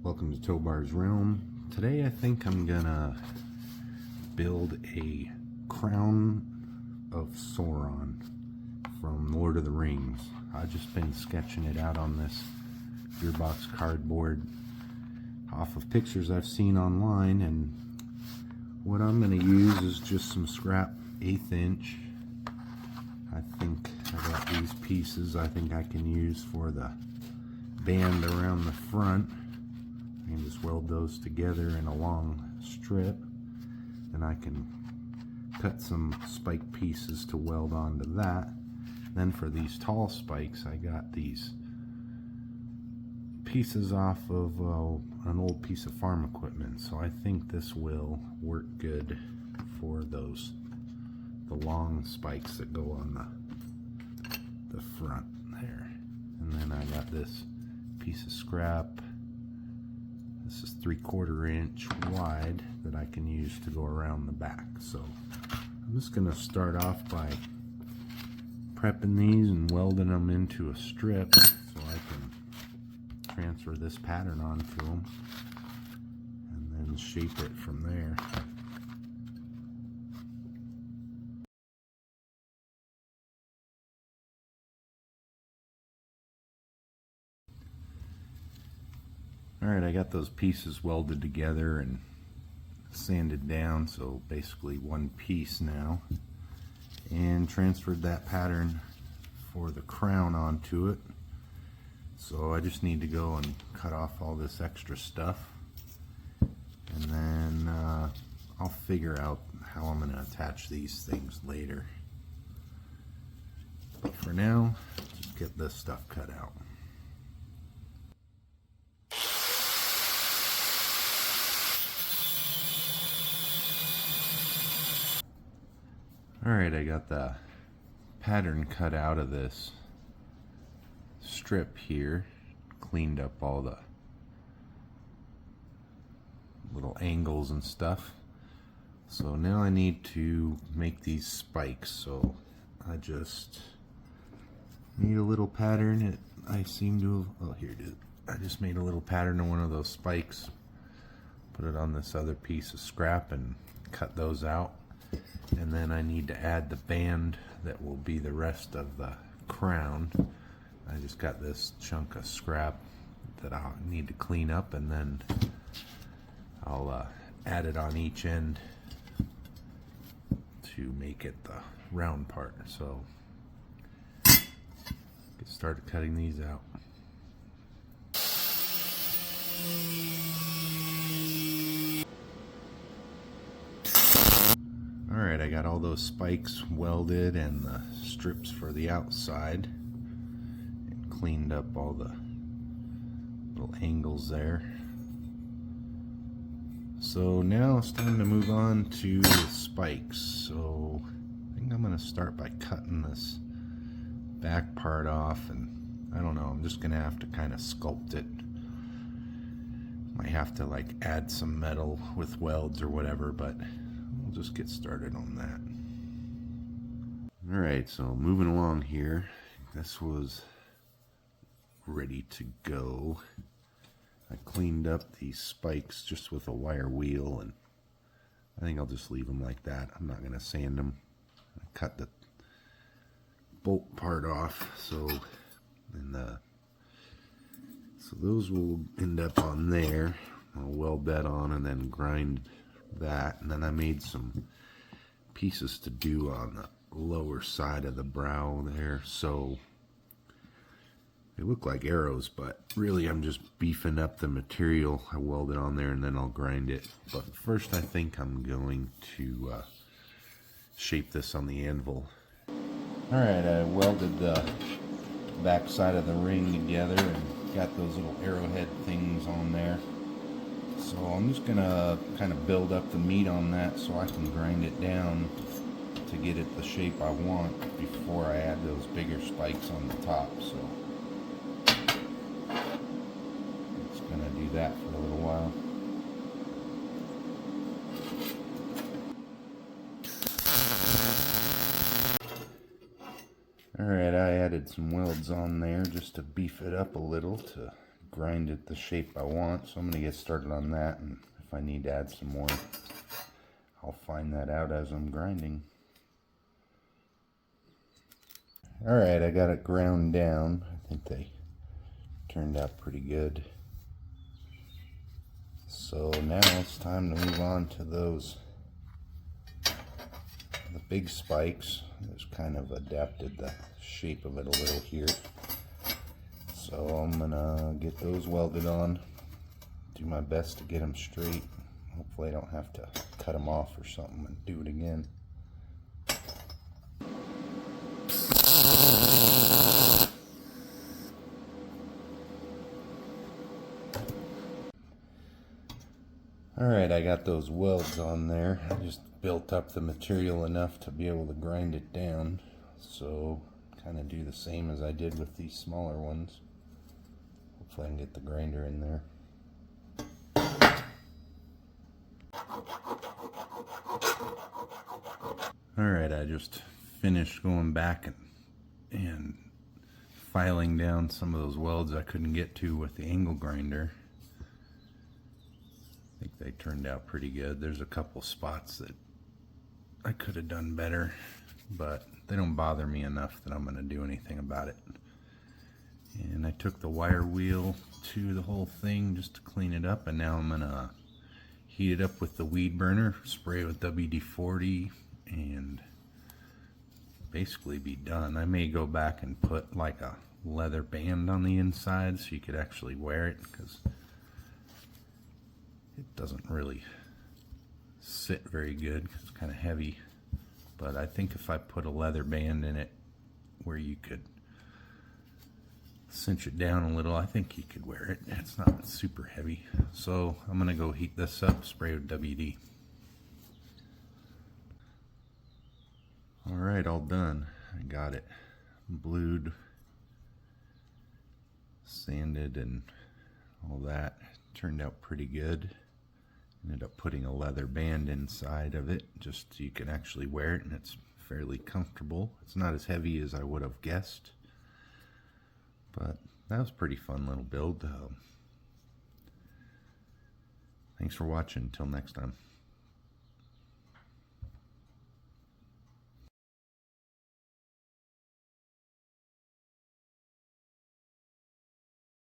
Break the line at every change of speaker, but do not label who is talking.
Welcome to Tobar's Realm. Today I think I'm gonna build a crown of Sauron from Lord of the Rings. I've just been sketching it out on this gearbox cardboard off of pictures I've seen online, and what I'm gonna use is just some scrap 1/8 inch. I think I got these pieces I think I can use for the band around the front. I can just weld those together in a long strip. Then I can cut some spike pieces to weld onto that. Then for these tall spikes, I got these pieces off of an old piece of farm equipment. So I think this will work good for the long spikes that go on the front there. And then I got this piece of scrap. This is 3/4 inch wide that I can use to go around the back. So I'm just going to start off by prepping these and welding them into a strip so I can transfer this pattern onto them and then shape it from there. Alright, I got those pieces welded together and sanded down, so basically one piece now, and transferred that pattern for the crown onto it. So I just need to go and cut off all this extra stuff, and then I'll figure out how I'm going to attach these things later. But for now, just get this stuff cut out. Alright, I got the pattern cut out of this strip here, cleaned up all the little angles and stuff. So now I need to make these spikes, so I just need a little pattern. I seem to, oh here it is. I just made a little pattern on one of those spikes, put it on this other piece of scrap and cut those out. And then I need to add the band that will be the rest of the crown. I just got this chunk of scrap that I'll need to clean up, and then I'll add it on each end to make it the round part. So get started cutting these out. Alright, I got all those spikes welded and the strips for the outside, and cleaned up all the little angles there. So now it's time to move on to the spikes. So I think I'm going to start by cutting this back part off, and I don't know, I'm just going to have to kind of sculpt it. Might have to like add some metal with welds or whatever, but we'll just get started on that. Alright, so moving along here, this was ready to go. I cleaned up these spikes just with a wire wheel, and I think I'll just leave them like that. I'm not going to sand them. I cut the bolt part off, so those will end up on there. I'll weld that on and then grind that, and then I made some pieces to do on the lower side of the brow there, so they look like arrows, but really I'm just beefing up the material. I weld it on there and then I'll grind it. But first I think I'm going to shape this on the anvil. Alright, I welded the back side of the ring together and got those little arrowhead things on there. So I'm just going to kind of build up the meat on that so I can grind it down to get it the shape I want before I add those bigger spikes on the top. So it's going to do that for a little while. Alright, I added some welds on there just to beef it up a little to grind it the shape I want. So I'm going to get started on that, and if I need to add some more, I'll find that out as I'm grinding. Alright, I got it ground down. I think they turned out pretty good. So now it's time to move on to the big spikes. Just kind of adapted the shape of it a little here. So I'm gonna get those welded on, do my best to get them straight. Hopefully I don't have to cut them off or something and do it again. Alright, I got those welds on there. I just built up the material enough to be able to grind it down. So, kind of do the same as I did with these smaller ones. Hopefully I can get the grinder in there. Alright, I just finished going back and filing down some of those welds I couldn't get to with the angle grinder. I think they turned out pretty good. There's a couple spots that I could have done better, but they don't bother me enough that I'm going to do anything about it. And I took the wire wheel to the whole thing just to clean it up, and now I'm going to heat it up with the weed burner, spray it with WD-40, and basically be done. I may go back and put like a leather band on the inside so you could actually wear it, because it doesn't really sit very good. It's kind of heavy, but I think if I put a leather band in it where you could cinch it down a little, I think you could wear it. It's not super heavy. So I'm gonna go heat this up, spray with WD. Alright, all done. I got it blued, sanded, and all that. Turned out pretty good. Ended up putting a leather band inside of it just so you can actually wear it, and it's fairly comfortable. It's not as heavy as I would have guessed, but that was a pretty fun little build. Thanks for watching. Until next time.